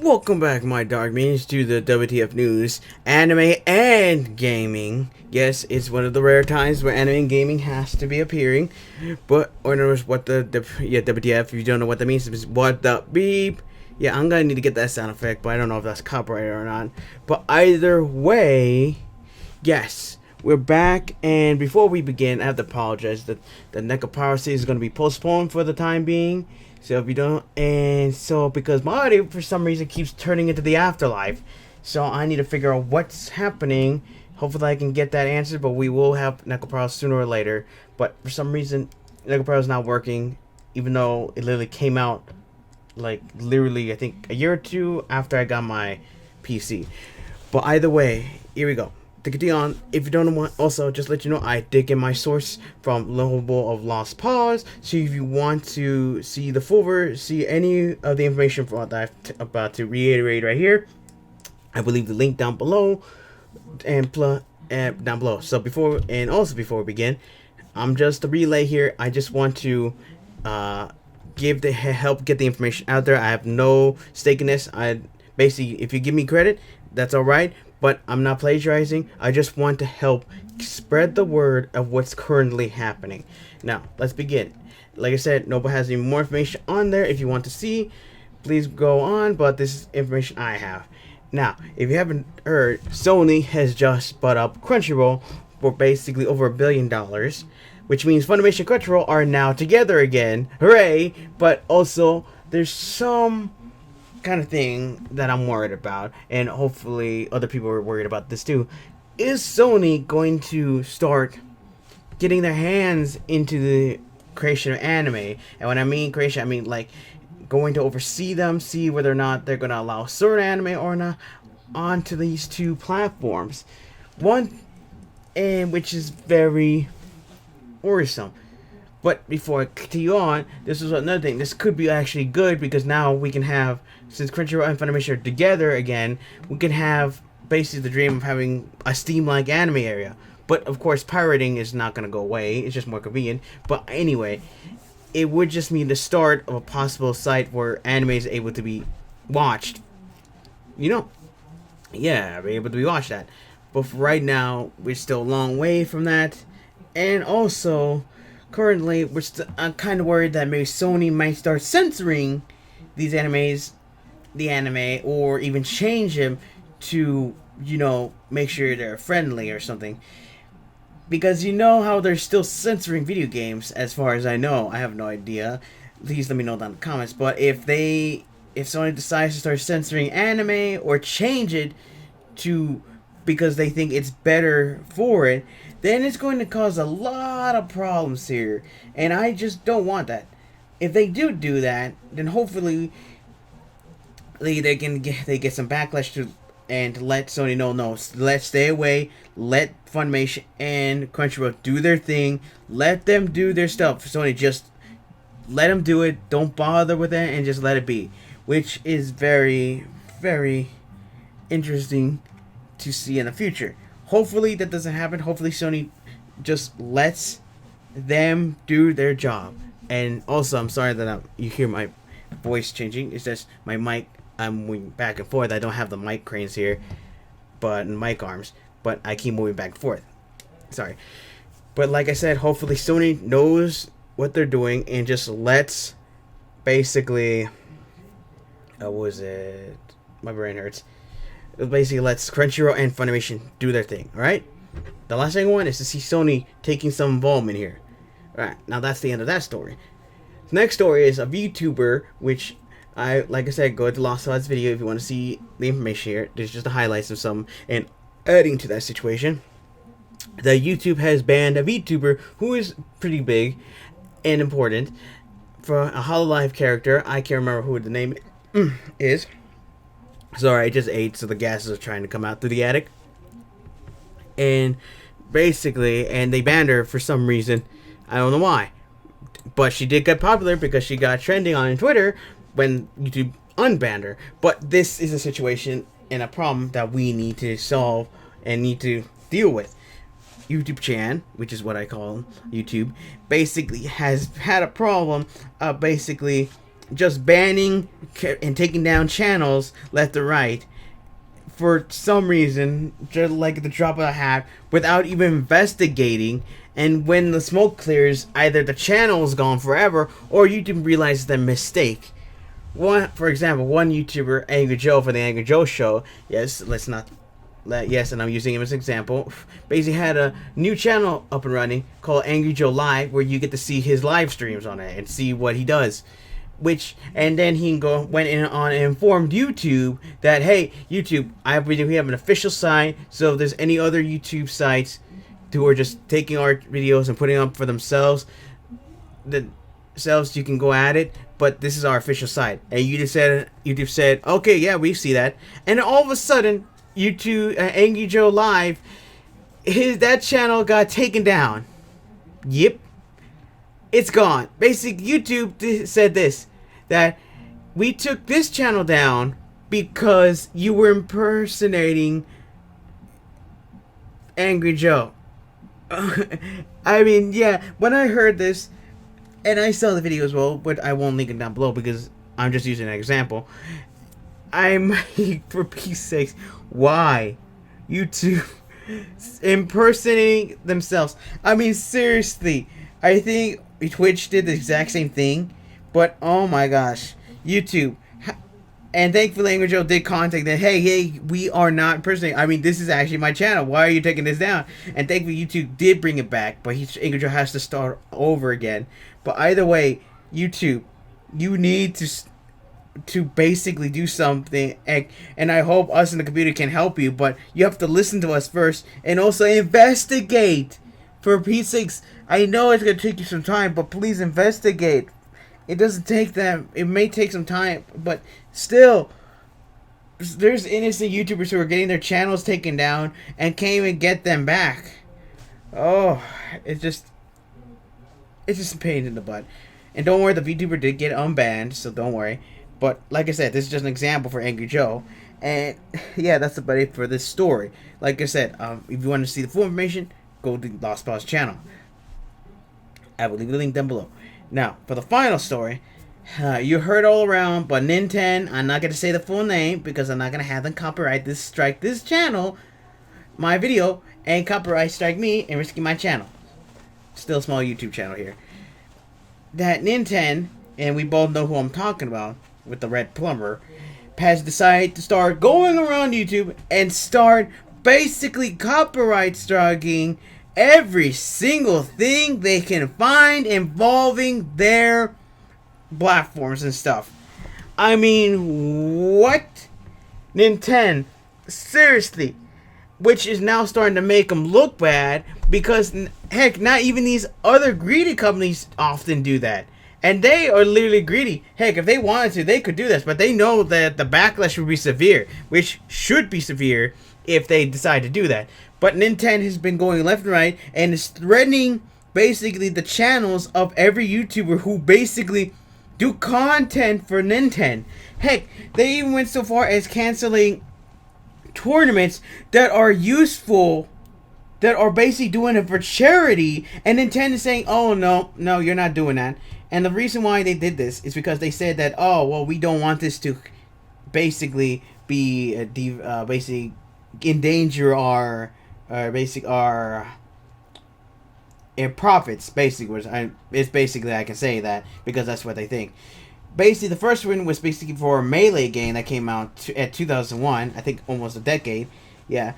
Welcome back, my dark means, to the WTF News Anime and Gaming. Yes, it's one of the rare times where anime and gaming has to be appearing. But, or in other words, what yeah, WTF, if you don't know what that means, it's what the beep. Yeah, I'm gonna need to get that sound effect, but I don't know if that's copyrighted or not. But either way, yes, we're back, and before we begin, I have to apologize that the NECA Power Series is going to be postponed for the time being. So if you don't, and so because my audio for some reason keeps turning into the afterlife, so I need to figure out what's happening. Hopefully I can get that answered, but we will have NECA Power sooner or later. But for some reason, NECA Power is not working, even though it literally came out like literally I think a year or two after I got my PC. But either way, here we go. To continue on, if you don't know what, also just let you know, I did get my source from Lovable of Lost Pause. So if you want to see the full see any of the information for that I'm about to reiterate right here, I will leave the link down below and down below. So before we begin, I'm just a relay here. I just want to give the help get the information out there. I have no stake in this. I basically, if you give me credit, that's all right. But I'm not plagiarizing. I just want to help spread the word of what's currently happening. Now, let's begin. Like I said, Noble has even more information on there. If you want to see, please go on. But this is information I have. Now, if you haven't heard, Sony has just bought up Crunchyroll for basically over $1 billion. Which means Funimation and Crunchyroll are now together again. Hooray! But also, there's some kind of thing that I'm worried about, and hopefully other people are worried about this too. Is Sony going to start getting their hands into the creation of anime? And when I mean creation, I mean like going to oversee them, see whether or not they're going to allow certain anime or not onto these two platforms. One, and which is very worrisome. But before I continue on, this is another thing. This could be actually good because now we can have, since Crunchyroll and Funimation are together again, we can have basically the dream of having a Steam-like anime area. But of course, pirating is not going to go away. It's just more convenient. But anyway, it would just mean the start of a possible site where anime is able to be watched. You know, yeah, be able to be watched at. But for right now, we're still a long way from that. And also, currently, I'm kind of worried that maybe Sony might start censoring these animes, the anime, or even change them to, you know, make sure they're friendly or something. Because you know how they're still censoring video games, as far as I know. I have no idea. Please let me know down in the comments. But if Sony decides to start censoring anime or change it to because they think it's better for it, then it's going to cause a lot of problems here, and I just don't want that. If they do that, then hopefully they get some backlash to and to let Sony know, no, let's stay away. Let Funimation and Crunchyroll do their thing. Let them do their stuff. Sony, just let them do it. Don't bother with it and just let it be, which is very, very interesting to see in the future. Hopefully that doesn't happen. Hopefully Sony just lets them do their job. And also, I'm sorry that you hear my voice changing. It's just my mic. I'm moving back and forth. I don't have the mic cranes here, but mic arms. But I keep moving back and forth. Sorry. But like I said, hopefully Sony knows what they're doing and just lets basically. What was it? My brain hurts. It basically lets Crunchyroll and Funimation do their thing, alright? The last thing I want is to see Sony taking some involvement here. Alright, now that's the end of that story. The next story is a VTuber, which like I said, go to Lost Odds video if you want to see the information here. There's just the highlights of some, and adding to that situation, the YouTube has banned a VTuber who is pretty big and important for a Hololive character. I can't remember who the name is. Sorry, I just ate, so the gases are trying to come out through the attic. And basically, and they banned her for some reason. I don't know why. But she did get popular because she got trending on Twitter when YouTube unbanned her. But this is a situation and a problem that we need to solve and need to deal with. YouTube Chan, which is what I call YouTube, basically has had a problem basically just banning and taking down channels left or right for some reason, just like the drop of a hat, without even investigating. And when the smoke clears, either the channel is gone forever, or YouTube realizes their mistake. For example, one YouTuber, Angry Joe, for the Angry Joe Show, yes, and I'm using him as an example, basically had a new channel up and running called Angry Joe Live, where you get to see his live streams on it and see what he does. And then he went in on and informed YouTube that, hey, YouTube, we have an official site, so if there's any other YouTube sites who are just taking our videos and putting them up for themselves, you can go at it, but this is our official site. And YouTube said, okay, yeah, we see that. And all of a sudden, YouTube, Angry Joe Live, that channel got taken down. Yep. It's gone. Basically, YouTube said this, that we took this channel down because you were impersonating Angry Joe. I mean, yeah, when I heard this, and I saw the video as well, but I won't link it down below because I'm just using an example. For peace sakes, why? YouTube impersonating themselves. I mean, seriously, I think Twitch did the exact same thing, but oh my gosh, YouTube. And thankfully, Angry Joe did contact them. Hey, we are not impersonating. I mean, this is actually my channel. Why are you taking this down? And thankfully, YouTube did bring it back, but Angry Joe has to start over again. But either way, YouTube, you need to basically do something, and I hope us in the community can help you, but you have to listen to us first and also investigate. For Pete's sakes, I know it's going to take you some time, but please investigate. It doesn't take that. It may take some time, but still, there's innocent YouTubers who are getting their channels taken down and can't even get them back. Oh, it's just a pain in the butt. And don't worry, the VTuber did get unbanned, so don't worry. But like I said, this is just an example for Angry Joe. And yeah, that's about it for this story. Like I said, if you want to see the full information, go to Lost Pause channel. I will leave the link down below. Now, for the final story, you heard all around, but Ninten, I'm not going to say the full name because I'm not going to have them strike this channel, my video, and copyright strike me and risking my channel. Still a small YouTube channel here. That Ninten, and we both know who I'm talking about, with the red plumber, has decided to start going around YouTube and start basically copyright striking every single thing they can find involving their platforms and stuff. I mean, what? Ninten, seriously. Which is now starting to make them look bad because, heck, not even these other greedy companies often do that. And they are literally greedy. Heck, if they wanted to, they could do this. But they know that the backlash would be severe, which should be severe if they decide to do that. But Ninten has been going left and right and is threatening basically the channels of every YouTuber who basically do content for Ninten. Heck, they even went so far as canceling tournaments that are useful, that are basically doing it for charity, and Ninten is saying, oh no, you're not doing that. And the reason why they did this is because they said that, oh, well, we don't want this to basically be basically endanger our profits, basically. It's basically, I can say that because that's what they think. Basically, the first one was basically for a Melee game that came out at 2001, I think almost a decade, yeah,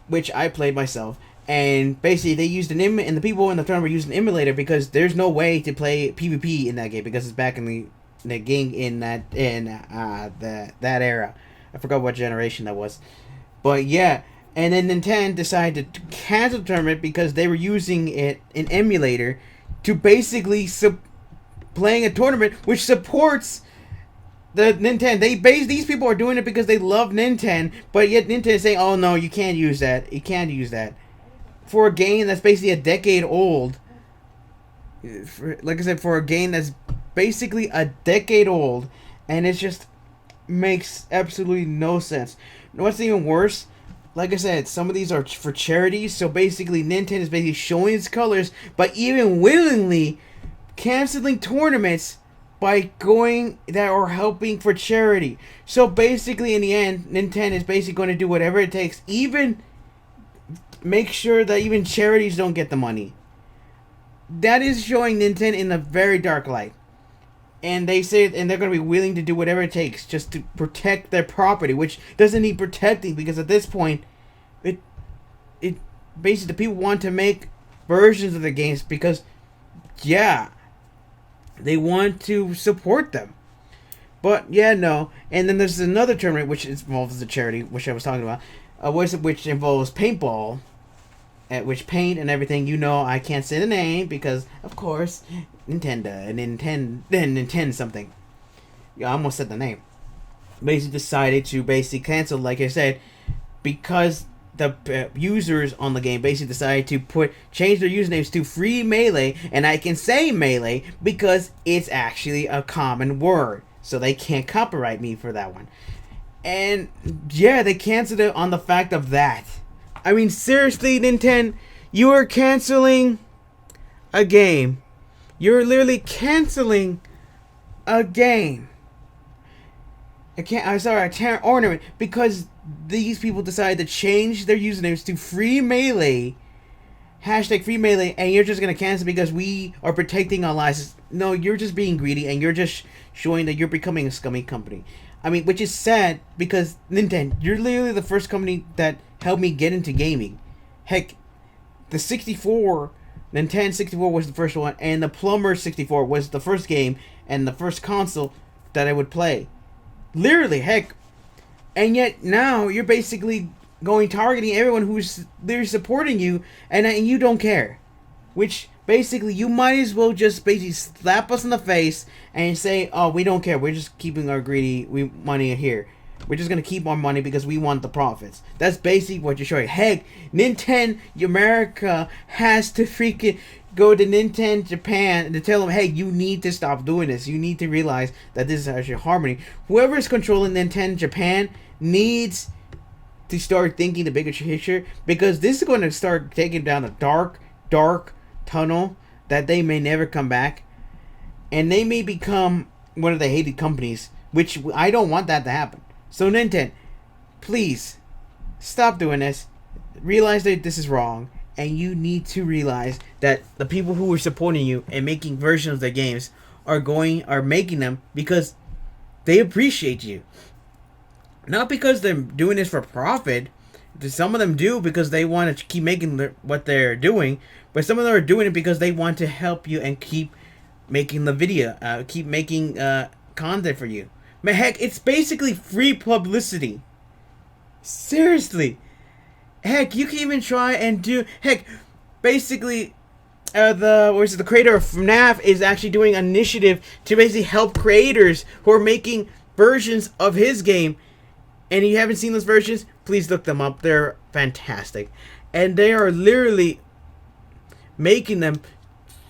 which I played myself. And basically, they used and the people in the tournament used an emulator because there's no way to play PvP in that game because it's back in the game in that era. I forgot what generation that was, but yeah. And then Ninten decided to cancel the tournament because they were using an emulator to basically playing a tournament which supports the Ninten. These people are doing it because they love Ninten, but yet Ninten is saying, "Oh no, you can't use that. You can't use that for a game that's basically a decade old." Like I said, for a game that's basically a decade old, and it just makes absolutely no sense. You know what's even worse? Like I said, some of these are for charities, so basically Ninten is basically showing its colors, but even willingly canceling tournaments by going that or helping for charity. So basically, in the end, Nintendo is basically going to do whatever it takes, even make sure that even charities don't get the money. That is showing Nintendo in a very dark light. And they say, and they're going to be willing to do whatever it takes just to protect their property, which doesn't need protecting, because at this point, it basically, the people want to make versions of the games because, yeah, they want to support them. But yeah, no. And then there's another tournament which involves the charity, which I was talking about, which involves paintball, at which paint and everything. You know, I can't say the name because, of course, Nintendo something. Yeah, I almost said the name. Basically decided to cancel, like I said, because the users on the game basically decided to change their usernames to Free Melee, and I can say Melee because it's actually a common word, so they can't copyright me for that one. And yeah, they canceled it on the fact of that. I mean, seriously, Ninten, you are canceling a game. You're literally canceling a game. A tournament, because these people decided to change their usernames to Free Melee, hashtag Free Melee, and you're just going to cancel because we are protecting our lives. No, you're just being greedy, and you're just showing that you're becoming a scummy company. I mean, which is sad, because Ninten, you're literally the first company that helped me get into gaming. Heck, the 64, Nintendo 64 was the first one, and the Plumber 64 was the first game and the first console that I would play. Literally, heck. And yet now you're basically targeting everyone who's they're supporting you, and you don't care. Which basically, you might as well just basically slap us in the face and say, "Oh, we don't care. We're just keeping our money here. We're just gonna keep our money because we want the profits." That's basically what you're showing. Heck, Nintendo America has to freaking go to Nintendo Japan to tell them, "Hey, you need to stop doing this. You need to realize that this is actually harmony." Whoever is controlling Nintendo Japan needs to start thinking the bigger picture, because this is going to start taking down a dark tunnel that they may never come back, and they may become one of the hated companies, which I don't want that to happen. So Nintendo, please stop doing this. Realize that this is wrong, and you need to realize that the people who are supporting you and making versions of their games are making them because they appreciate you. Not because they're doing this for profit. Some of them do because they want to keep making what they're doing, but some of them are doing it because they want to help you and keep making the video, keep making content for you. Man, heck, it's basically free publicity. Seriously. Heck, you can even try and do... Heck, basically, the creator of FNAF is actually doing an initiative to basically help creators who are making versions of his game. And if you haven't seen those versions, please look them up. They're fantastic. And they are literally making them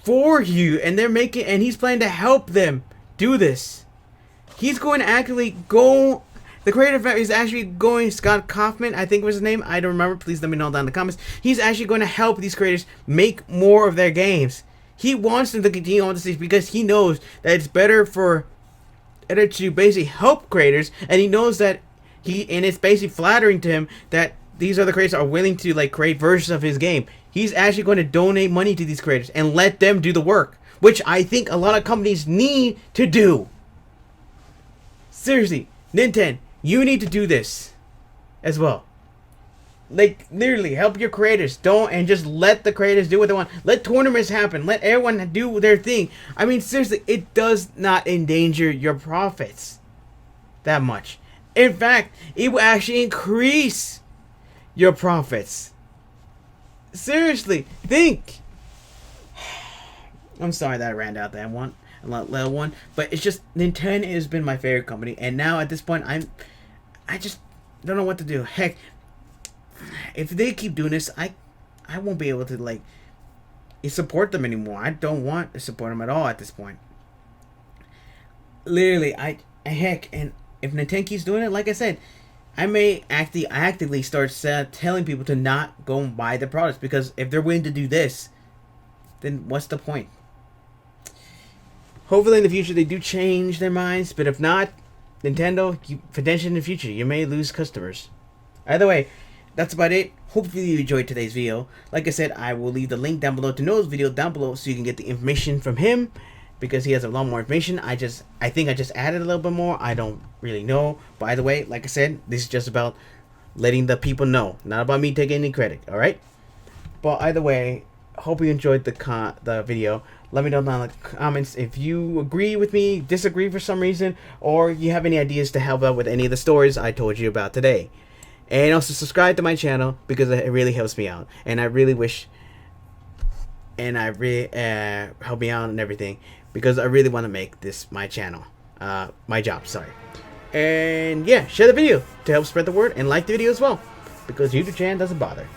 for you. And he's planning to help them do this. He's going to actually go... The creator is actually going... Scott Kaufman, I think was his name. I don't remember. Please let me know down in the comments. He's actually going to help these creators make more of their games. He wants them to continue on this stage because he knows that it's better to basically help creators. And he knows that and it's basically flattering to him that these other creators are willing to create versions of his game. He's actually going to donate money to these creators and let them do the work, which I think a lot of companies need to do. Seriously, Ninten, you need to do this as well. Literally help your creators. And just let the creators do what they want. Let tournaments happen. Let everyone do their thing. I mean, seriously, it does not endanger your profits that much. In fact, it will actually increase your profits. Seriously, think. I'm sorry that I ran out that one, level one, but it's just Nintendo has been my favorite company, and now at this point, I just don't know what to do. Heck, if they keep doing this, I won't be able to support them anymore. I don't want to support them at all at this point. Literally, and if Nintendo keeps doing it, like I said, I may actively start telling people to not go and buy the products, because if they're willing to do this, then what's the point? Hopefully in the future they do change their minds, but if not, Nintendo, potentially in the future, you may lose customers. Either way, that's about it. Hopefully you enjoyed today's video. Like I said, I will leave the link down below to Noah's video down below so you can get the information from him, because he has a lot more information. I think I just added a little bit more. I don't really know. By the way, like I said, this is just about letting the people know, not about me taking any credit. All right. But either way, hope you enjoyed the video. Let me know down in the comments if you agree with me, disagree for some reason, or you have any ideas to help out with any of the stories I told you about today. And also subscribe to my channel because it really helps me out. And I really wish, and I really help me out and everything, because I really want to make this my channel, my job, sorry. And yeah, share the video to help spread the word, and like the video as well, because YouTube channel doesn't bother.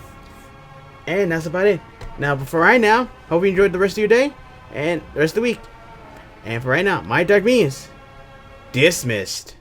And that's about it. Now, for right now, hope you enjoyed the rest of your day and the rest of the week. And for right now, my dark means dismissed.